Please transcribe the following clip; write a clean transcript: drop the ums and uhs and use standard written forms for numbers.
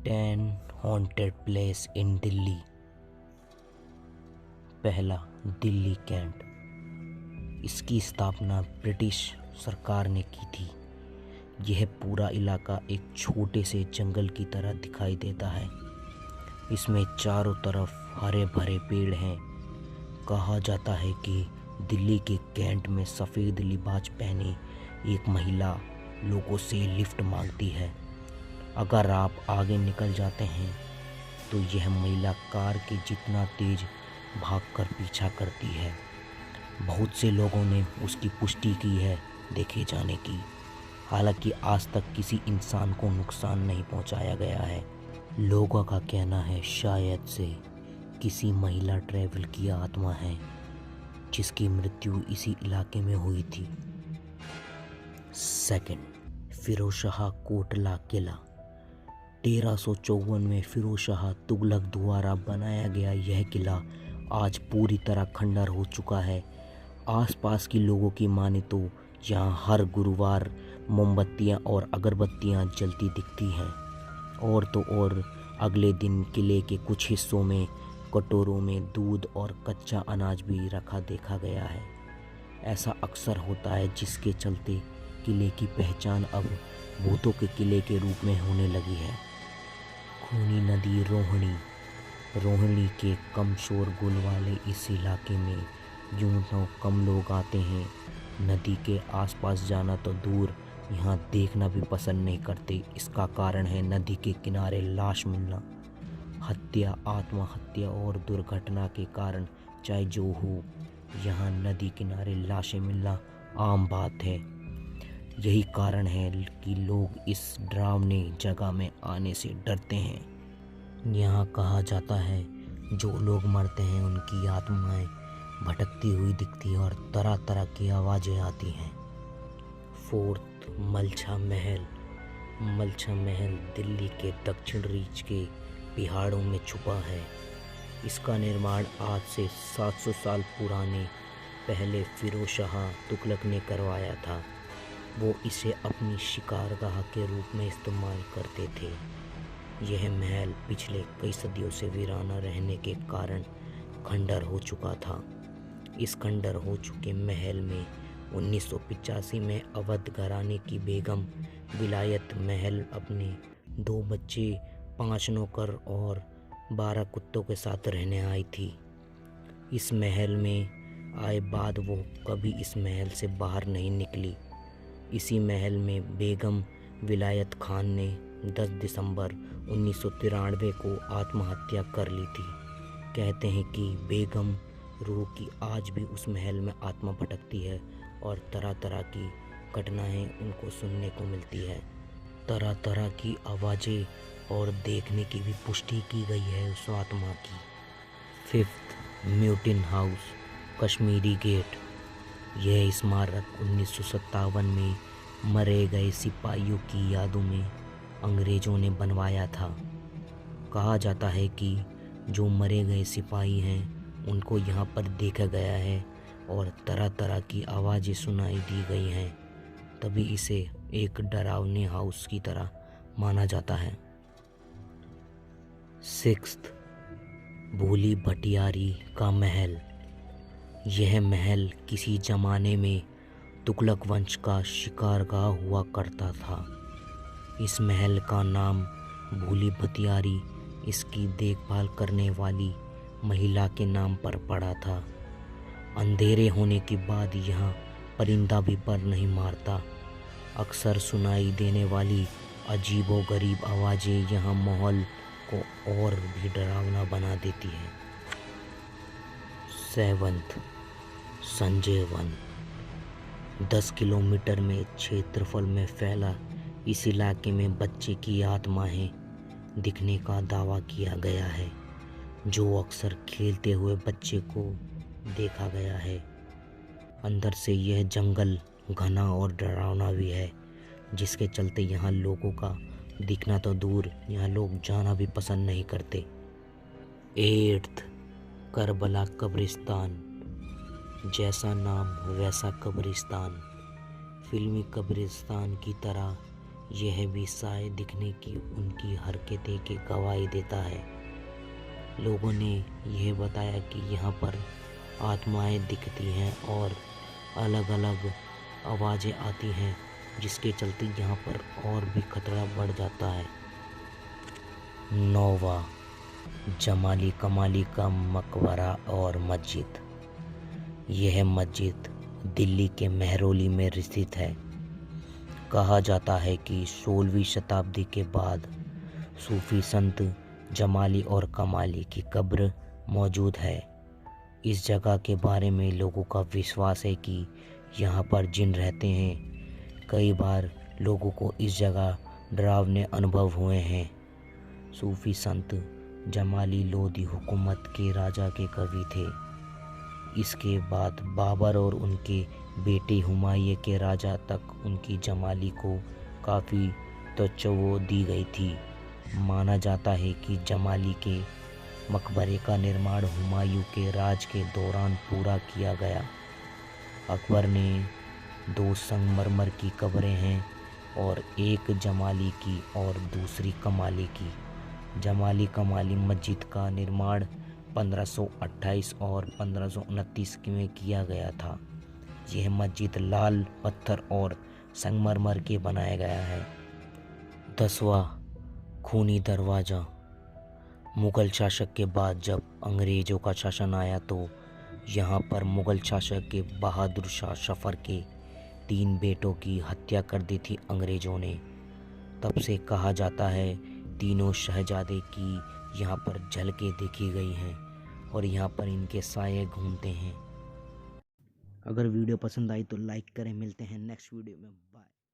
10 haunted place in Delhi. पहला, Delhi cantt. इसकी स्थापना ब्रिटिश सरकार ने की थी। यह पूरा इलाका एक छोटे से जंगल की तरह दिखाई देता है। इसमें चारों तरफ हरे भरे पेड़ हैं। कहा जाता है कि दिल्ली के कैंट में सफ़ेद लिबास पहने एक महिला लोगों से लिफ्ट मांगती है। अगर आप आगे निकल जाते हैं तो यह महिला कार के जितना तेज भागकर पीछा करती है। बहुत से लोगों ने उसकी पुष्टि की है देखे जाने की। हालांकि आज तक किसी इंसान को नुकसान नहीं पहुंचाया गया है। लोगों का कहना है शायद से किसी महिला ट्रैवल की आत्मा है जिसकी मृत्यु इसी इलाके में हुई थी। सेकंड, फिरोजशाह कोटला किला। 1354 में फिरोजशाह तुगलक द्वारा बनाया गया यह किला आज पूरी तरह खंडर हो चुका है। आसपास के लोगों की माने तो यहाँ हर गुरुवार मोमबत्तियाँ और अगरबत्तियाँ जलती दिखती हैं। और तो और अगले दिन किले के कुछ हिस्सों में कटोरों में दूध और कच्चा अनाज भी रखा देखा गया है। ऐसा अक्सर होता है जिसके चलते किले की पहचान अब भूतों के किले के रूप में होने लगी है। खूनी नदी रोहिणी के कम शोरगुल वाले इस इलाके में यूं तो कम लोग आते हैं। नदी के आसपास जाना तो दूर, यहाँ देखना भी पसंद नहीं करते। इसका कारण है नदी के किनारे लाश मिलना। हत्या, आत्महत्या और दुर्घटना के कारण चाहे जो हो, यहाँ नदी किनारे लाशें मिलना आम बात है। यही कारण है कि लोग इस डरावनी जगह में आने से डरते हैं। यहाँ कहा जाता है जो लोग मरते हैं उनकी आत्माएं भटकती हुई दिखती और तरह तरह की आवाज़ें आती हैं। फोर्थ, मलछा महल। मलछा महल दिल्ली के दक्षिण रीच के पहाड़ों में छुपा है। इसका निर्माण आज से 700 साल पुराने पहले फिरोजशाह तुगलक ने करवाया था। वो इसे अपनी शिकारगाह के रूप में इस्तेमाल करते थे। यह महल पिछले कई सदियों से वीराना रहने के कारण खंडर हो चुका था। इस खंडर हो चुके महल में 1985 में अवध घराने की बेगम विलायत महल अपने 2 बच्चे, 5 नौकर और 12 कुत्तों के साथ रहने आई थी। इस महल में आए बाद वो कभी इस महल से बाहर नहीं निकली। इसी महल में बेगम विलायत खान ने 10 दिसंबर 1993 को आत्महत्या कर ली थी। कहते हैं कि बेगम रूह की आज भी उस महल में आत्मा भटकती है और तरह तरह की घटनाएं उनको सुनने को मिलती है। तरह तरह की आवाज़ें और देखने की भी पुष्टि की गई है उस आत्मा की। Fifth, Mutiny House, Kashmiri Gate. यह स्मारक 1957 में मरे गए सिपाहियों की यादों में अंग्रेज़ों ने बनवाया था। कहा जाता है कि जो मरे गए सिपाही हैं उनको यहाँ पर देखा गया है और तरह तरह की आवाज़ें सुनाई दी गई हैं। तभी इसे एक डरावने हाउस की तरह माना जाता है। सिक्स्थ, भूली भटियारी का महल। यह महल किसी ज़माने में तुगलक वंश का शिकारगाह हुआ करता था। इस महल का नाम भूली भटियारी इसकी देखभाल करने वाली महिला के नाम पर पड़ा था। अंधेरे होने के बाद यहाँ परिंदा भी पर नहीं मारता। अक्सर सुनाई देने वाली अजीबोगरीब आवाज़ें यहाँ माहौल को और भी डरावना बना देती हैं। Seventh, Sanjay one. 10 किलोमीटर में क्षेत्रफल में फैला इस इलाके में बच्चे की आत्माएं दिखने का दावा किया गया है। जो अक्सर खेलते हुए बच्चे को देखा गया है। अंदर से यह जंगल घना और डरावना भी है, जिसके चलते यहाँ लोगों का दिखना तो दूर, यहाँ लोग जाना भी पसंद नहीं करते। 8th, करबला कब्रिस्तान। जैसा नाम वैसा कब्रिस्तान। फिल्मी कब्रिस्तान की तरह यह भी साए दिखने की उनकी हरकतें की गवाही देता है। लोगों ने यह बताया कि यहाँ पर आत्माएं दिखती हैं और अलग अलग आवाज़ें आती हैं, जिसके चलते यहाँ पर और भी खतरा बढ़ जाता है। 9वां, जमाली कमाली का मकबरा और मस्जिद। यह मस्जिद दिल्ली के मेहरौली में स्थित है। कहा जाता है कि 16वीं शताब्दी के बाद सूफी संत जमाली और कमाली की कब्र मौजूद है। इस जगह के बारे में लोगों का विश्वास है कि यहाँ पर जिन रहते हैं। कई बार लोगों को इस जगह डरावने अनुभव हुए हैं। सूफी संत जमाली लोदी हुकूमत के राजा के कवि थे। इसके बाद बाबर और उनके बेटे हुमायूं के राजा तक उनकी जमाली को काफ़ी तवज्जो दी गई थी। माना जाता है कि जमाली के मकबरे का निर्माण हुमायूं के राज के दौरान पूरा किया गया। अकबर ने 2 संगमरमर की कब्रें हैं और एक जमाली की और दूसरी कमाली की। जमाली कमाली मस्जिद का निर्माण 1528 और 1529 में किया गया था। यह मस्जिद लाल पत्थर और संगमरमर के बनाया गया है। 10वां, खूनी दरवाज़ा। मुग़ल शासक के बाद जब अंग्रेज़ों का शासन आया तो यहाँ पर मुग़ल शासक के बहादुर शाह जफ़र के 3 बेटों की हत्या कर दी थी अंग्रेज़ों ने। तब से कहा जाता है तीनों शहजादे की यहाँ पर झलकें देखी गई हैं और यहाँ पर इनके साये घूमते हैं। अगर वीडियो पसंद आई तो लाइक करें। मिलते हैं नेक्स्ट वीडियो में।